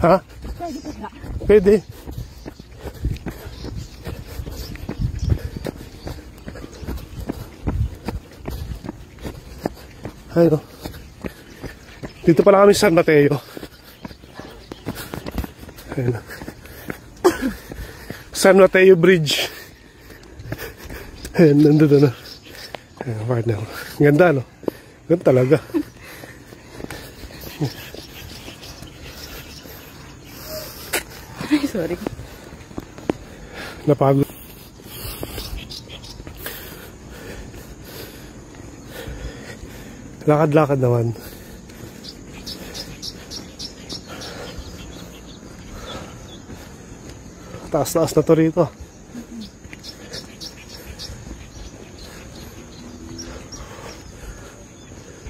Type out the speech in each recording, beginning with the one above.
Ha? Pwede ka ba? Pwede. Ayun. Dito pala kami sa San Mateo. Ayun. San Mateo Bridge. Ayun, nandun na. Ayun, partner. Ganda, no? Ganda talaga. Ay, sorry. Napagod. Lakad-lakad naman. Taas-taas na to rito.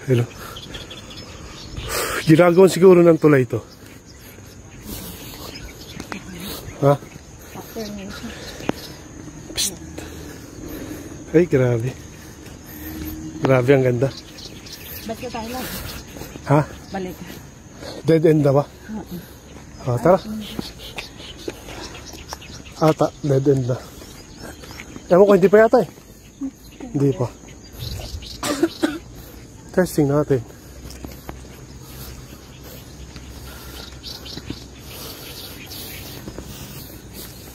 Hello. Ginagawan siguro ng tulay ito. Ha? Psst. Ay, grabe. Grabe, ang ganda. Ba't ka tayo lang? Ha? Balik. Dead end na ba? Tara. Ata, dead end na. Ewan ko, hindi pa yata eh. Hindi pa. Testing natin.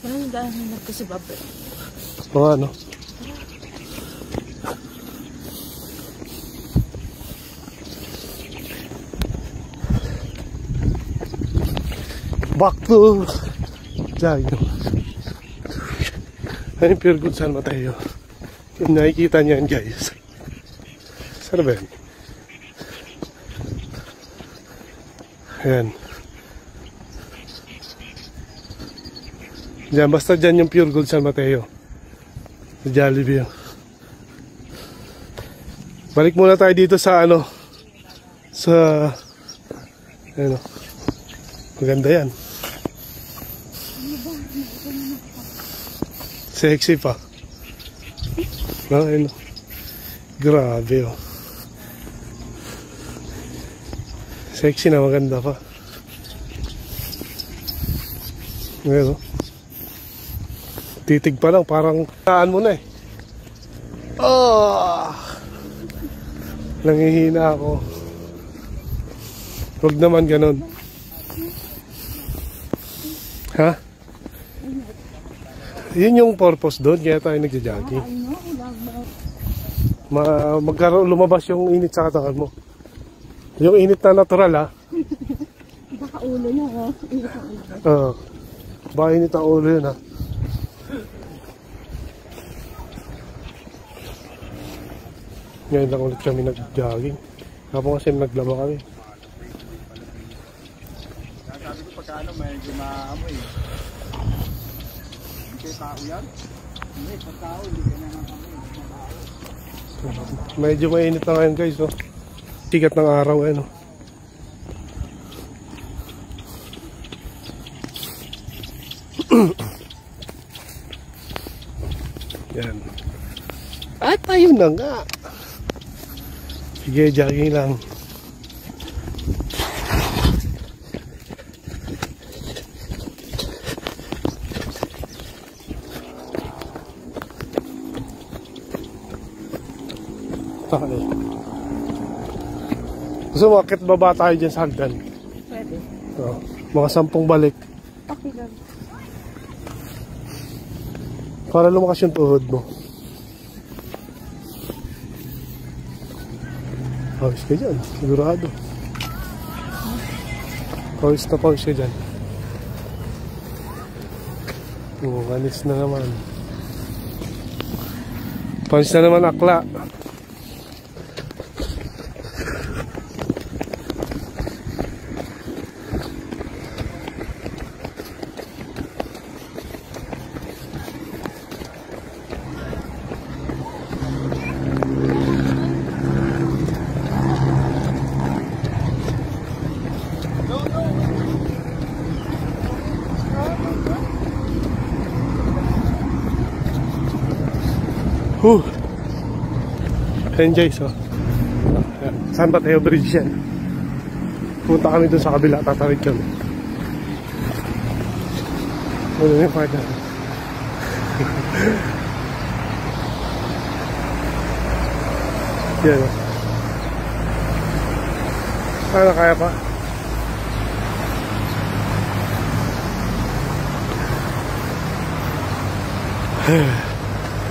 Walang daan hanap ko si Baba. Oo, ano? Back to Jayo. Ano yung Pure Gold San Mateo? Yung nakikita niyan, guys. Saan ba yan? Ayan. Diyan, basta dyan yung Pure Gold San Mateo. Sa Jollibee. Balik muna tayo dito sa ano. Sa ano. Maganda yan. Sexy pa. Ayun. Grabe oh. Sexy na, maganda pa. Ayun oh. Titig pa lang, parang taan mo na eh. Oh! Nangihina ako. Huwag naman ganun. Ha? Yun yung purpose doon, kaya tayo nagja-jogging. Lumabas yung init sa katawan mo. Yung init na natural ha. Baka ulo niya ha. Oo. Baka init ang ulo yun ha. Ngayon lang ulit kami nag-jogging. Kapag kasi naglaba kami. Sabi ko pagkano medyo maamoy. Hindi tao yan? Hindi, pagkao, hindi ka naman kami. Medyo mainit na ngayon guys oh. Sikat ng araw eh no. Yan. At ayun na nga. Sige, jogging lang. Okay. Gusto mo, akit baba tayo dyan sa hagdan? Pwede. Mga 10 balik. Okay lang. Para lumakas yung tuhod mo. Pawis ka dyan, sigurado. Pawis na pawis ka dyan. Alis na naman. Pawis na naman akla. Ayan guys oh. San Mateo Bridge yan. Punta kami dun sa kabila, tatawid kami. Wala na yung partner. Yan o. Ano, kaya pa?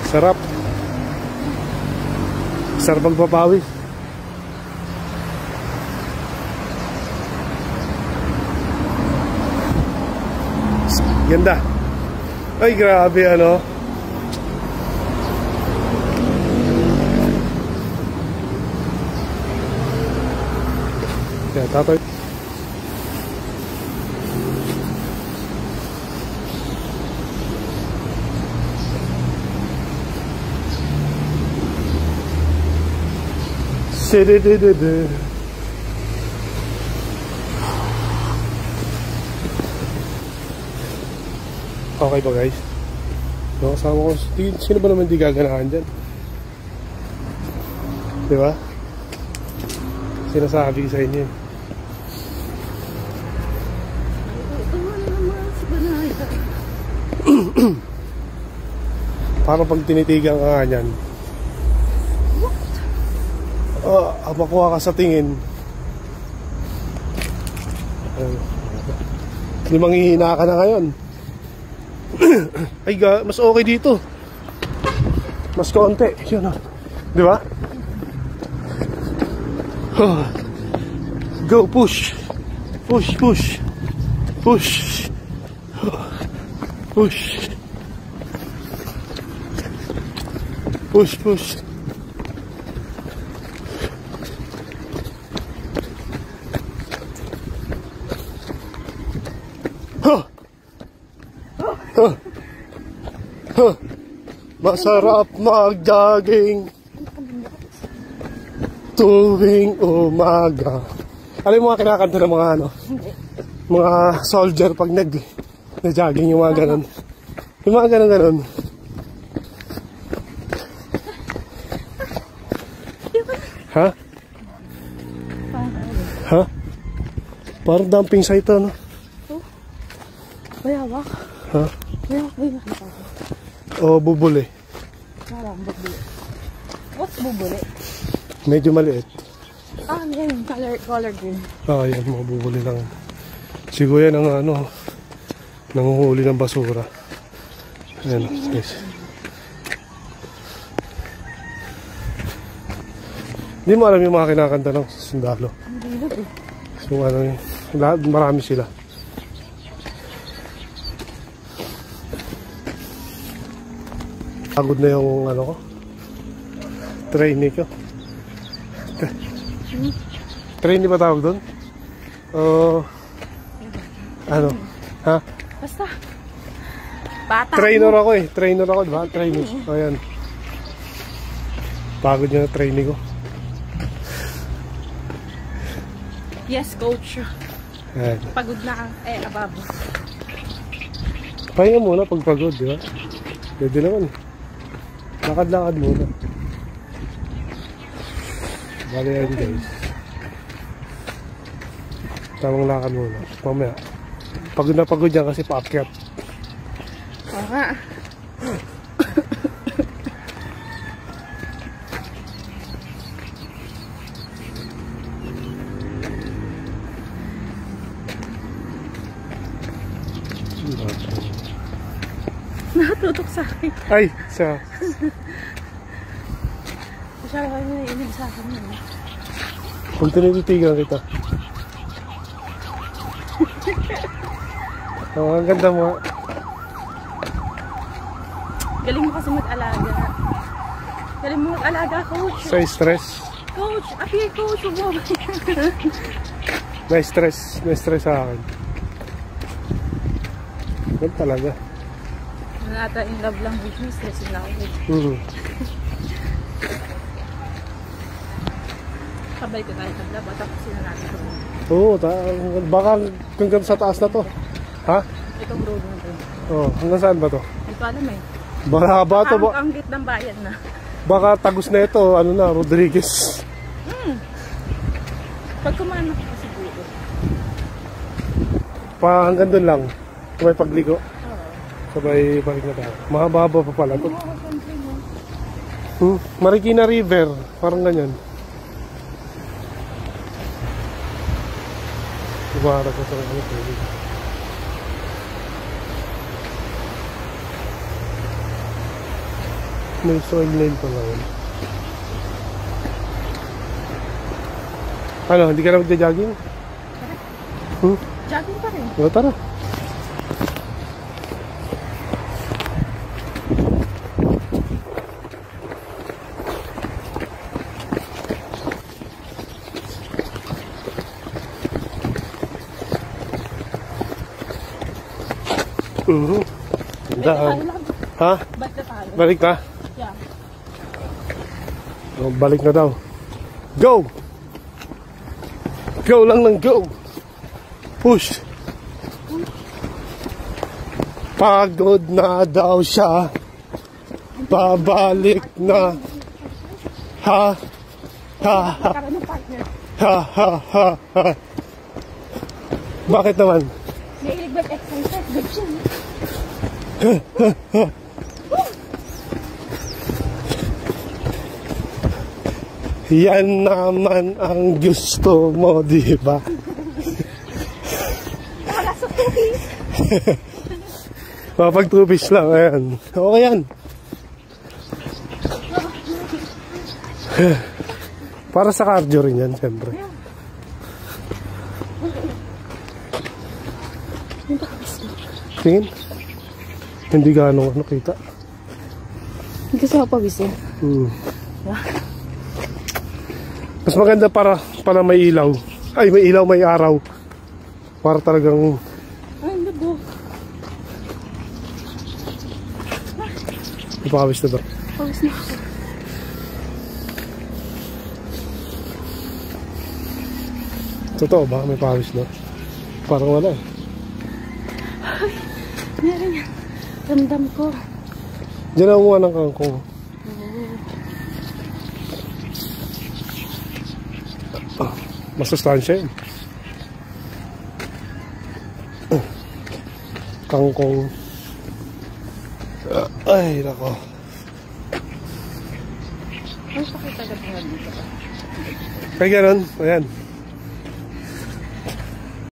Sarap. Sarap magpapawis. Ganda. Ay, grabe ano. Kaya tatay. Sididididi. Okay ba guys? No, kasama ko. Sino ba naman di gaganahan dyan? Diba? Sinasabi ko sa inyo. Parang pag tinitigan ka nga yan. Makuha ka sa tingin. Hindi manghihina ka na ngayon. Ay, mas okay dito. Mas konti. Yun o. Di ba? Go, push. Push, push. Push. Push. Push, push. Masarap mag-jogging tuwing umaga. Alam mo mga kinakanta ng mga ano? Mga soldier pag nag-jogging, yung mga ganon. Yung mga ganon. Ha? Ha? Parang dumping site ano? Mayawak. Ha? Mayawak ba yung nakita ko? O bubuli. Parang bubuli. What's bubuli? Medyo maliit. Yan. Color green. Yan, mga bubuli lang. Siguro yan ang ano, nanguhuli ng basura. Ayan, guys. Hindi mo alam yung mga kinakanta ng sundalo. Hindi eh. So ano yun, lahat, marami sila. Pagod na yung ano ko, trainee ko. Trainee ba tawag doon? Ano? Ha? Basta. Bata. Trainer ako eh. Trainer ako, diba? Trainee. Ayan. Pagod niya na trainee ko. Yes, coach. Ayan. Pagod na ang ababo. Pahinga muna pag pagod, di ba? Pwede naman. Lakad-lakad muna. Bali yan guys. Tamang lakad muna. Mamaya. Pagod na pagod yan kasi paakyat. Oo nga. Nakatutok sa akin. Ay! Siya. Masyara kayo na inig sa akin yun. Kung tinititigan kita. Ang ganda mo. Galing mo kasi mag-alaga. Galing mo mag-alaga, coach. Sa stress. Coach! Appear, coach! Na-stress. Na-stress sa akin. Ganun talaga. Nata in love lang with me, stress na ako. Sabay ko tayo ng love at tapos sila natin ito. Oo, baka hanggang sa taas na to. Ha? Itong road na ito. Oo, hanggang saan ba to? Hindi ko alam eh. Mahaba to ba? Ang git ng bayan na. Baka tagos na ito, ano na, Rodriguez. Pag kumanak ko siguro. Hanggang doon lang. Kung may pagligo. Oo. Sabay balik na tayo. Mahaba-haba pa pala to. Marikina River. Parang ganyan. Ibarra ko sa ano. May soil lane pa lang. Ano, hindi ka na magja-jogging? Jogging pa rin. O, tara. Daan. Ha? Ba't na tayo? Balik na? Yeah. Oh, balik na daw. Go! Go lang ng go! Push! Pagod na daw siya. Babalik na. Ha? Ha ha. Karoon ng partner. Ha ha ha ha. Bakit naman? Nailig ba't exercise? Good siya. Yan naman ang gusto mo, di ba? Wala sa tubig. Mapag 2 fish lang, ayan. Okay yan. Para sa cardio rin yan, siyempre. Tingin. Hindi gano'ng ano kita. Hindi kasi ako pawis eh. Mas maganda para may ilaw. Ay, may ilaw, may araw. Para talagang... Ay, labo. Ipakawis na ba? Pawis na ako. Totoo ba? May pawis na? Parang wala eh. Ay, meron yan. Ramdam ko. Diyan na umuha ng kangkong. Masustansya yun. Kangkong. Ay, nako. Ay, pakita ka dito. Kaya ganun, ayan.